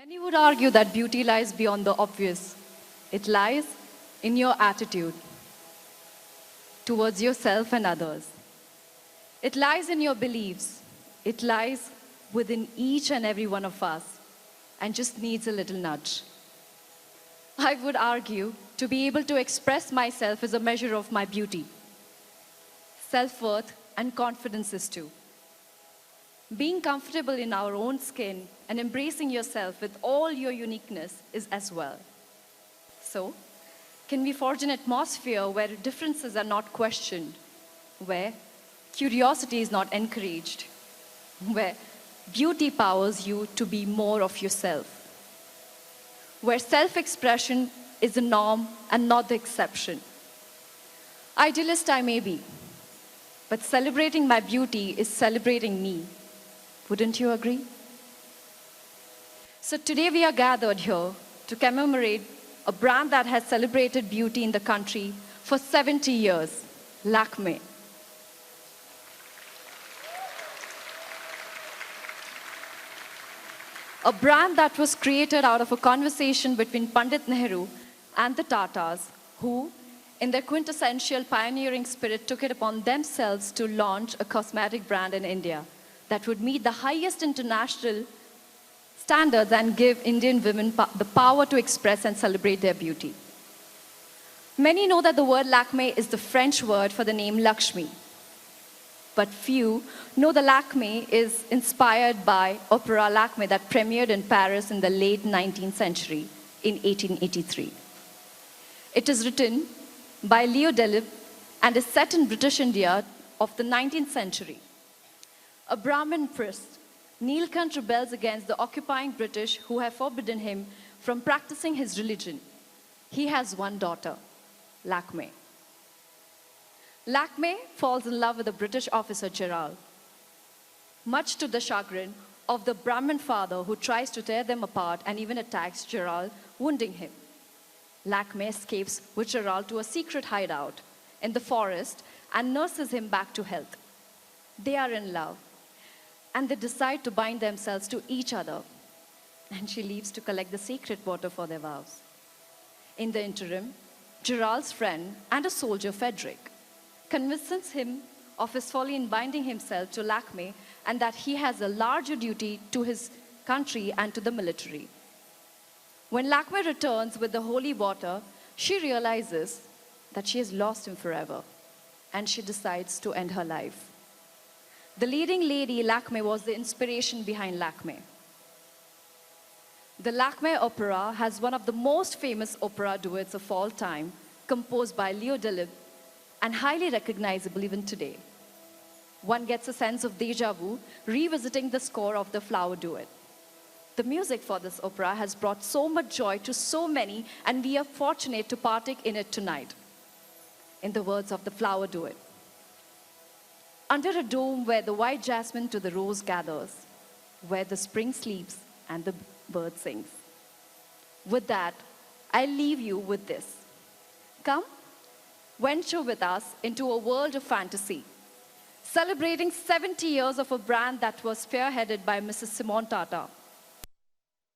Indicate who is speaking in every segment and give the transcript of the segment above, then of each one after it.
Speaker 1: Many would argue that beauty lies beyond the obvious. It lies in your attitude towards yourself and others. It lies in your beliefs. It lies within each and every one of us and just needs a little nudge. I would argue to be able to express myself is a measure of my beauty. Self-worth and confidence is too. Being comfortable in our own skin and embracing yourself with all your uniqueness is as well. So, can we forge an atmosphere where differences are not questioned, where curiosity is not encouraged, where beauty powers you to be more of yourself, where self-expression is the norm and not the exception? Idealist I may be, but celebrating my beauty is celebrating me. Wouldn't you agree? So today we are gathered here to commemorate a brand that has celebrated beauty in the country for 70 years, Lakme. A brand that was created out of a conversation between Pandit Nehru and the Tatas, who, in their quintessential pioneering spirit, took it upon themselves to launch a cosmetic brand in India that would meet the highest international standards and give Indian women the power to express and celebrate their beauty. Many know that the word Lakme is the French word for the name Lakshmi. But few know the Lakme is inspired by opera Lakme that premiered in Paris in the late 19th century in 1883. It is written by Leo Delibes and is set in British India of the 19th century. A Brahmin priest, Neelkant rebels against the occupying British who have forbidden him from practicing his religion. He has one daughter, Lakme. Lakme falls in love with the British officer Gerald, much to the chagrin of the Brahmin father who tries to tear them apart and even attacks Gerald, wounding him. Lakme escapes with Gerald to a secret hideout in the forest and nurses him back to health. They are in love, and they decide to bind themselves to each other, and she leaves to collect the sacred water for their vows. In the interim, Gerald's friend and a soldier, Frederick, convinces him of his folly in binding himself to Lakme and that he has a larger duty to his country and to the military. When Lakme returns with the holy water, she realizes that she has lost him forever, and she decides to end her life. The leading lady, Lakme, was the inspiration behind Lakme. The Lakme opera has one of the most famous opera duets of all time, composed by Leo Delibes, and highly recognizable even today. One gets a sense of déjà vu revisiting the score of the Flower Duet. The music for this opera has brought so much joy to so many, and we are fortunate to partake in it tonight. In the words of the Flower Duet: under a dome where the white jasmine to the rose gathers, where the spring sleeps and the bird sings. With that, I leave you with this. Come, venture with us into a world of fantasy, celebrating 70 years of a brand that was spearheaded by Mrs. Simone Tata,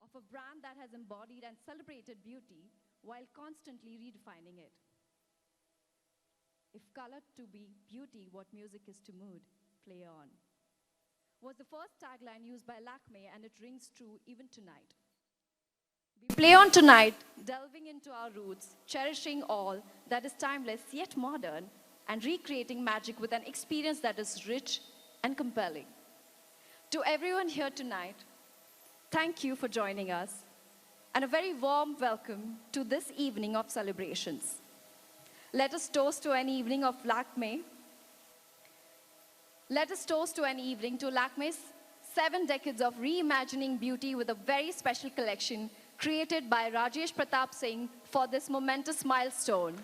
Speaker 1: of a brand that has embodied and celebrated beauty while constantly redefining it. If color to be beauty, what music is to mood, play on, was the first tagline used by Lakme, and it rings true even tonight. We play on tonight, delving into our roots, cherishing all that is timeless yet modern, and recreating magic with an experience that is rich and compelling. To everyone here tonight, thank you for joining us, and a very warm welcome to this evening of celebrations. Let us toast to an evening of Lakme. Let us toast to an evening to Lakme's 7 decades of reimagining beauty with a very special collection created by Rajesh Pratap Singh for this momentous milestone.